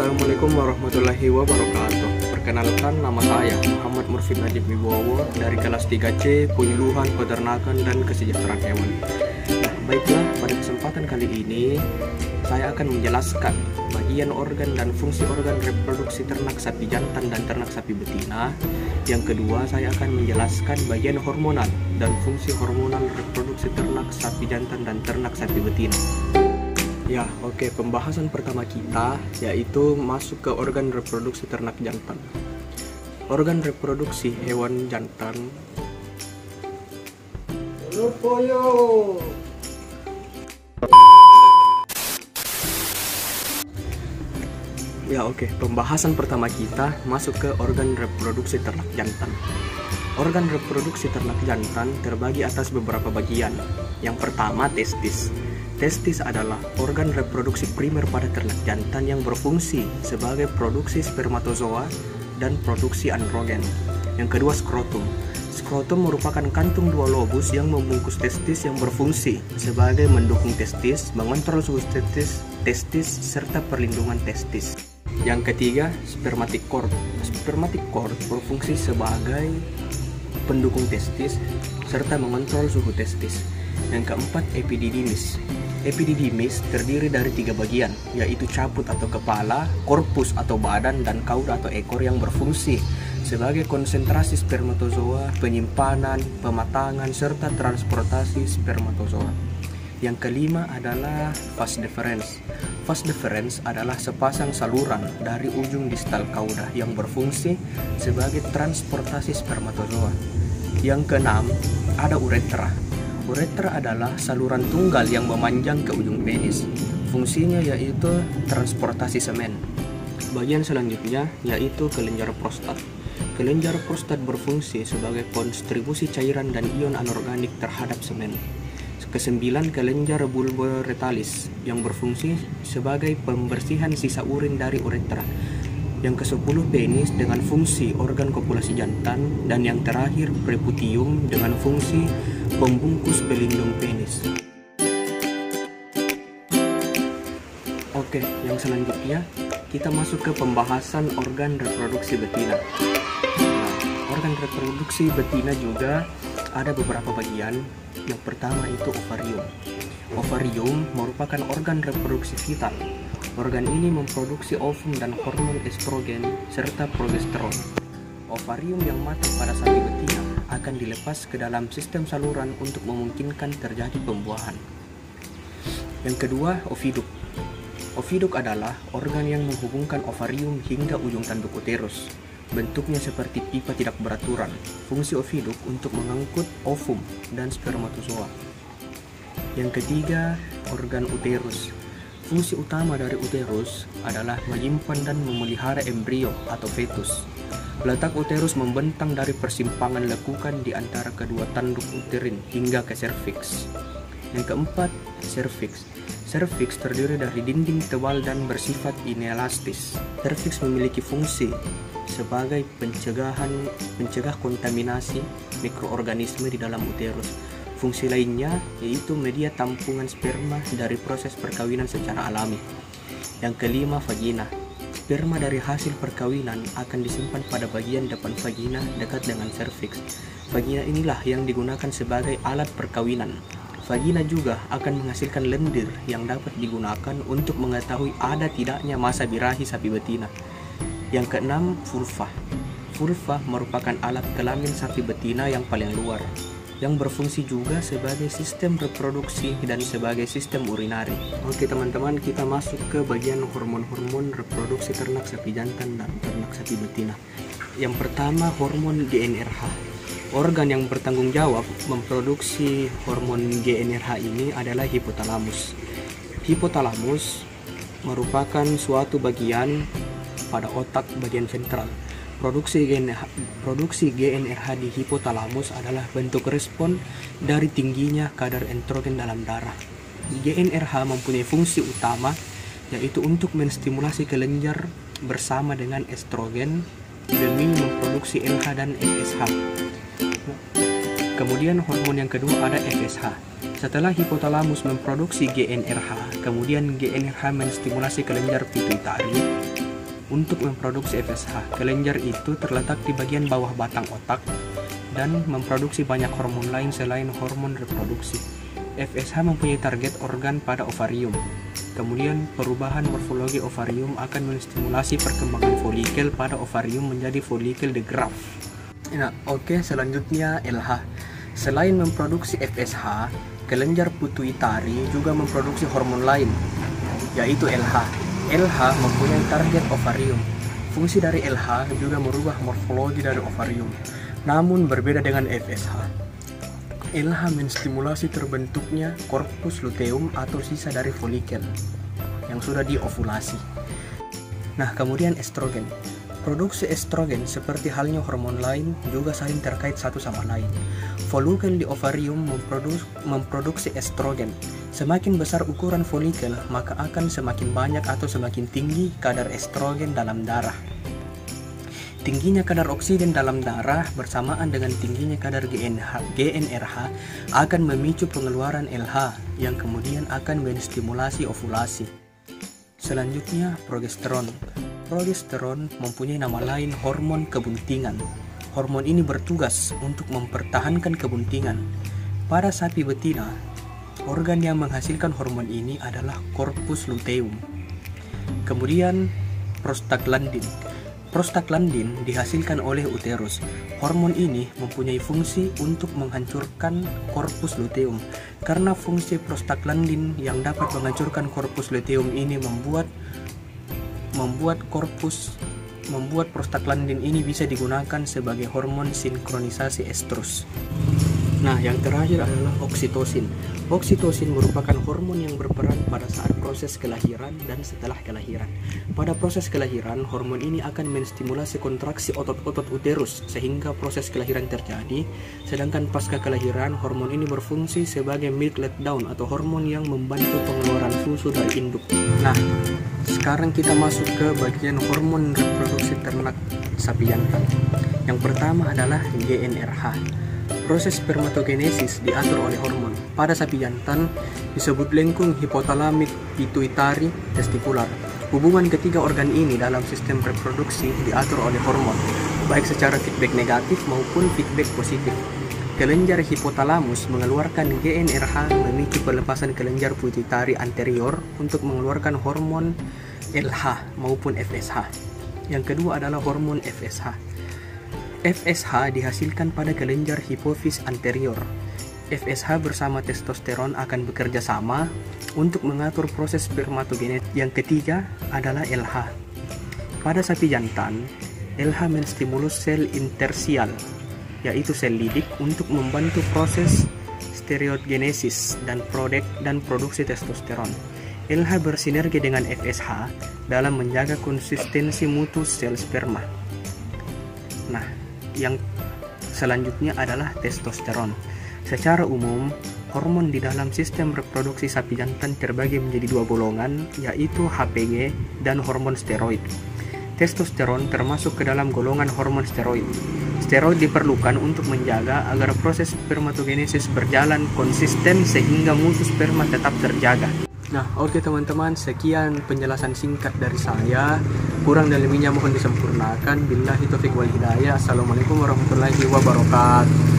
Assalamualaikum warahmatullahi wabarakatuh. Perkenalkan, nama saya Muhammad Murfid Najib Wibowo dari kelas 3C Penyuluhan Peternakan dan Kesejahteraan Hewan. Baiklah, pada kesempatan kali ini saya akan menjelaskan bagian organ dan fungsi organ reproduksi ternak sapi jantan dan ternak sapi betina. Yang kedua, saya akan menjelaskan bagian hormonal dan fungsi hormonal reproduksi ternak sapi jantan dan ternak sapi betina. Ya, oke. Pembahasan pertama kita yaitu masuk ke organ reproduksi ternak jantan. Organ reproduksi hewan jantan. Ya, oke. Pembahasan pertama kita masuk ke organ reproduksi ternak jantan. Organ reproduksi ternak jantan terbagi atas beberapa bagian. Yang pertama, testis. Testis adalah organ reproduksi primer pada ternak jantan yang berfungsi sebagai produksi spermatozoa dan produksi androgen. Yang kedua, skrotum. Skrotum merupakan kantung dua lobus yang membungkus testis yang berfungsi sebagai mendukung testis, mengontrol suhu testis, serta perlindungan testis. Yang ketiga, spermatic cord. Spermatic cord berfungsi sebagai pendukung testis serta mengontrol suhu testis. Yang keempat, epididymis. Epididymis terdiri dari 3 bagian, yaitu caput atau kepala, korpus atau badan, dan cauda atau ekor yang berfungsi sebagai konsentrasi spermatozoa, penyimpanan, pematangan, serta transportasi spermatozoa. Yang kelima adalah vas deferens. Vas deferens adalah sepasang saluran dari ujung distal cauda yang berfungsi sebagai transportasi spermatozoa. Yang keenam, ada uretra. Uretra adalah saluran tunggal yang memanjang ke ujung penis. Fungsinya yaitu transportasi semen. Bagian selanjutnya yaitu kelenjar prostat. Kelenjar prostat berfungsi sebagai konstribusi cairan dan ion anorganik terhadap semen. Kesembilan, kelenjar bulboretalis yang berfungsi sebagai pembersihan sisa urin dari uretra. Yang ke-10, penis dengan fungsi organ kopulasi jantan. Dan yang terakhir, preputium dengan fungsi pembungkus pelindung penis. Oke, yang selanjutnya kita masuk ke pembahasan organ reproduksi betina. Nah, organ reproduksi betina juga ada beberapa bagian. Yang pertama itu ovarium. Ovarium merupakan organ reproduksi vital. Organ ini memproduksi ovum dan hormon estrogen serta progesteron. Ovarium yang matang pada sapi betina akan dilepas ke dalam sistem saluran untuk memungkinkan terjadi pembuahan. Yang kedua, oviduk. Oviduk adalah organ yang menghubungkan ovarium hingga ujung tanduk uterus. Bentuknya seperti pipa tidak beraturan. Fungsi oviduk untuk mengangkut ovum dan spermatozoa. Yang ketiga, organ uterus. Fungsi utama dari uterus adalah menyimpan dan memelihara embrio atau fetus. Letak uterus membentang dari persimpangan lekukan di antara kedua tanduk uterin hingga ke serviks. Yang keempat, serviks. Serviks terdiri dari dinding tebal dan bersifat inelastis. Serviks memiliki fungsi sebagai pencegah kontaminasi mikroorganisme di dalam uterus. Fungsi lainnya yaitu media tampungan sperma dari proses perkawinan secara alami. Yang kelima, vagina. Sperma dari hasil perkawinan akan disimpan pada bagian depan vagina dekat dengan serviks. Vagina inilah yang digunakan sebagai alat perkawinan. Vagina juga akan menghasilkan lendir yang dapat digunakan untuk mengetahui ada tidaknya masa birahi sapi betina. Yang keenam, vulva. Vulva merupakan alat kelamin sapi betina yang paling luar, yang berfungsi juga sebagai sistem reproduksi dan sebagai sistem urinari. Oke teman-teman, kita masuk ke bagian hormon-hormon reproduksi ternak sapi jantan dan ternak sapi betina. Yang pertama, hormon GnRH. Organ yang bertanggung jawab memproduksi hormon GnRH ini adalah hipotalamus. Hipotalamus merupakan suatu bagian pada otak bagian ventral. Produksi GnRH di hipotalamus adalah bentuk respon dari tingginya kadar estrogen dalam darah. GnRH mempunyai fungsi utama yaitu untuk menstimulasi kelenjar bersama dengan estrogen demi memproduksi LH dan FSH. Kemudian hormon yang kedua ada FSH. Setelah hipotalamus memproduksi GnRH, kemudian GnRH menstimulasi kelenjar pituitari untuk memproduksi FSH. Kelenjar itu terletak di bagian bawah batang otak dan memproduksi banyak hormon lain selain hormon reproduksi. FSH mempunyai target organ pada ovarium. Kemudian perubahan morfologi ovarium akan menstimulasi perkembangan folikel pada ovarium menjadi folikel de Graaff. Nah, oke, selanjutnya LH. Selain memproduksi FSH, kelenjar pituitari juga memproduksi hormon lain, yaitu LH. LH mempunyai target ovarium. Fungsi dari LH juga merubah morfologi dari ovarium, namun berbeda dengan FSH. LH menstimulasi terbentuknya korpus luteum atau sisa dari folikel yang sudah diovulasi. Nah, kemudian estrogen. Produksi estrogen seperti halnya hormon lain juga saling terkait satu sama lain. Folikel di ovarium memproduksi estrogen. Semakin besar ukuran folikel, maka akan semakin banyak atau semakin tinggi kadar estrogen dalam darah. Tingginya kadar oksigen dalam darah bersamaan dengan tingginya kadar GnRH akan memicu pengeluaran LH yang kemudian akan menstimulasi ovulasi. Selanjutnya, progesteron. Progesteron mempunyai nama lain hormon kebuntingan. Hormon ini bertugas untuk mempertahankan kebuntingan. Pada sapi betina, organ yang menghasilkan hormon ini adalah korpus luteum. Kemudian, prostaglandin. Prostaglandin dihasilkan oleh uterus. Hormon ini mempunyai fungsi untuk menghancurkan korpus luteum. Karena fungsi prostaglandin yang dapat menghancurkan korpus luteum ini membuat prostaglandin ini bisa digunakan sebagai hormon sinkronisasi estrus. Nah, yang terakhir adalah oksitosin. Oksitosin merupakan hormon yang berperan pada saat proses kelahiran dan setelah kelahiran. Pada proses kelahiran, hormon ini akan menstimulasi kontraksi otot-otot uterus sehingga proses kelahiran terjadi. Sedangkan pasca kelahiran, hormon ini berfungsi sebagai milk letdown atau hormon yang membantu pengeluaran susu dari induk. Nah, sekarang kita masuk ke bagian hormon reproduksi ternak sapi jantan. Yang pertama adalah GnRH. Proses spermatogenesis diatur oleh hormon. Pada sapi jantan disebut lengkung hipotalamik pituitari testikular. Hubungan ketiga organ ini dalam sistem reproduksi diatur oleh hormon, baik secara feedback negatif maupun feedback positif. Kelenjar hipotalamus mengeluarkan GnRH memicu pelepasan kelenjar pituitari anterior untuk mengeluarkan hormon LH maupun FSH. Yang kedua adalah hormon FSH. FSH dihasilkan pada kelenjar hipofis anterior. FSH bersama testosteron akan bekerja sama untuk mengatur proses spermatogenesis. Yang ketiga adalah LH. Pada sapi jantan, LH menstimulus sel intersial, yaitu sel lidik, untuk membantu proses steroidogenesis dan produksi testosteron. LH bersinergi dengan FSH dalam menjaga konsistensi mutu sel sperma. Nah, yang selanjutnya adalah testosteron. Secara umum, hormon di dalam sistem reproduksi sapi jantan terbagi menjadi dua golongan, yaitu HPG dan hormon steroid. Testosteron termasuk ke dalam golongan hormon steroid. Steroid diperlukan untuk menjaga agar proses spermatogenesis berjalan konsisten sehingga mutu sperma tetap terjaga. Nah, oke teman-teman, sekian penjelasan singkat dari saya. Kurang dan lebihnya mohon disempurnakan. Billahi taufiq wal hidayah. Assalamualaikum warahmatullahi wabarakatuh.